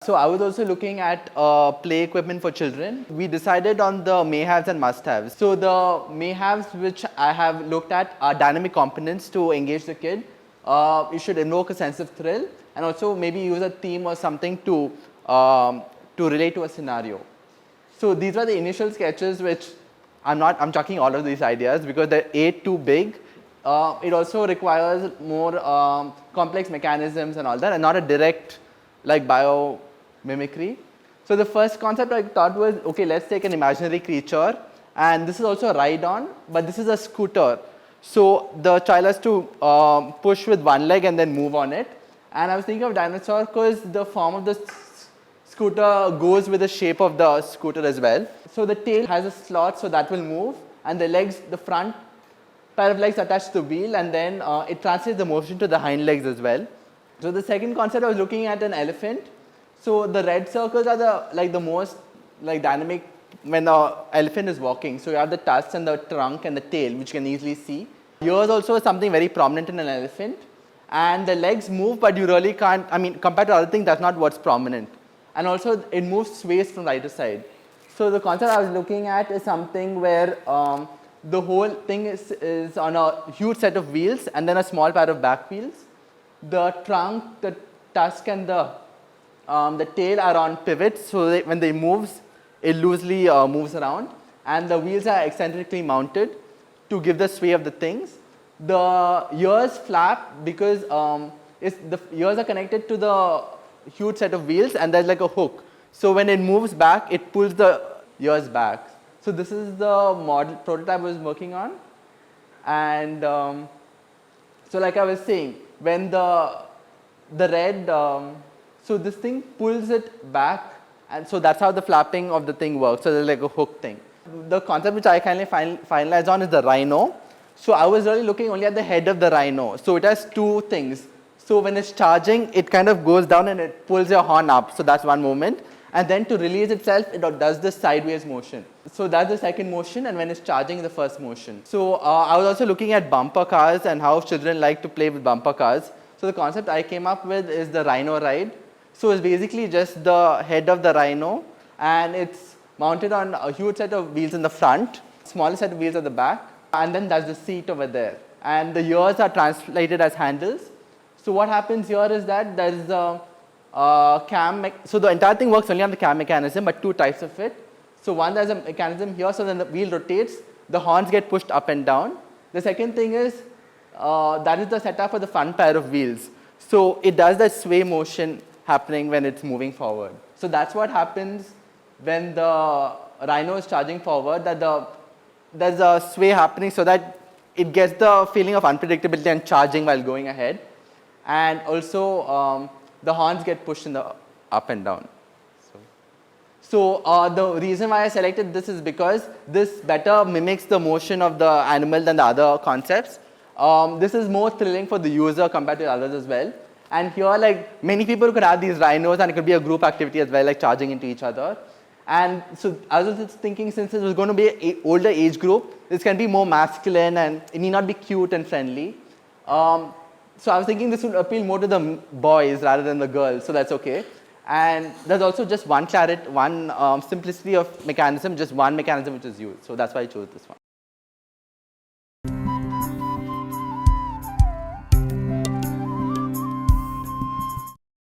So I was also looking at play equipment for children. We decided on the may-haves and must-haves. So the may-haves which I have looked at are dynamic components to engage the kid. You should invoke a sense of thrill and also maybe use a theme or something to relate to a scenario. So these were the initial sketches which I'm chucking all of these ideas because they're too big. It also requires more complex mechanisms and all that and not a direct like biomimicry. So the first concept I thought was, okay, let's take an imaginary creature, and this is also a ride-on, but this is a scooter. So the child has to push with one leg and then move on it. And I was thinking of dinosaur because the form of the scooter goes with the shape of the scooter as well. So the tail has a slot, so that will move, and the legs, the front pair of legs attached to the wheel, and then it translates the motion to the hind legs as well. So the second concept, I was looking at an elephant. So the red circles are the most dynamic when the elephant is walking. So you have the tusks and the trunk and the tail, which you can easily see. Ears also is something very prominent in an elephant. And the legs move, but you really can't, compared to other things, that's not what's prominent. And also it moves, sways from right to side. So the concept I was looking at is something where the whole thing is on a huge set of wheels and then a small pair of back wheels. The trunk, the tusk and the tail are on pivots, so when they move, it loosely moves around, and the wheels are eccentrically mounted to give the sway of the things. The ears flap because the ears are connected to the huge set of wheels, and there's like a hook. So when it moves back, it pulls the ears back. So this is the model prototype I was working on, and so like I was saying, when the red, so this thing pulls it back, and so that's how the flapping of the thing works. So there's like a hook thing. The concept which I kind of finalized on is the rhino. So I was really looking only at the head of the rhino. So it has two things. So when it's charging, it kind of goes down and it pulls your horn up. So that's one movement. And then to release itself, it does this sideways motion. So that's the second motion, and when it's charging, the first motion. So I was also looking at bumper cars and how children like to play with bumper cars. So the concept I came up with is the rhino ride. So it's basically just the head of the rhino, and it's mounted on a huge set of wheels in the front, smaller set of wheels at the back, and then there's the seat over there. And the ears are translated as handles. So what happens here is that there is a cam, so the entire thing works only on the cam mechanism, but two types of it. So one, there's a mechanism here, so then the wheel rotates, the horns get pushed up and down. The second thing is, that is the setup for the front pair of wheels. So it does that sway motion happening when it's moving forward. So that's what happens when the rhino is charging forward, that there's a sway happening so that it gets the feeling of unpredictability and charging while going ahead. And also, the horns get pushed in the up and down. So the reason why I selected this is because this better mimics the motion of the animal than the other concepts. This is more thrilling for the user compared to others as well. And here, like, many people could have these rhinos, and it could be a group activity as well, like charging into each other. And so I was just thinking, since it was going to be an older age group, this can be more masculine and it need not be cute and friendly. So I was thinking this would appeal more to the boys rather than the girls, so that's okay. And there's also just one simplicity of mechanism, just one mechanism which is used. So that's why I chose this one.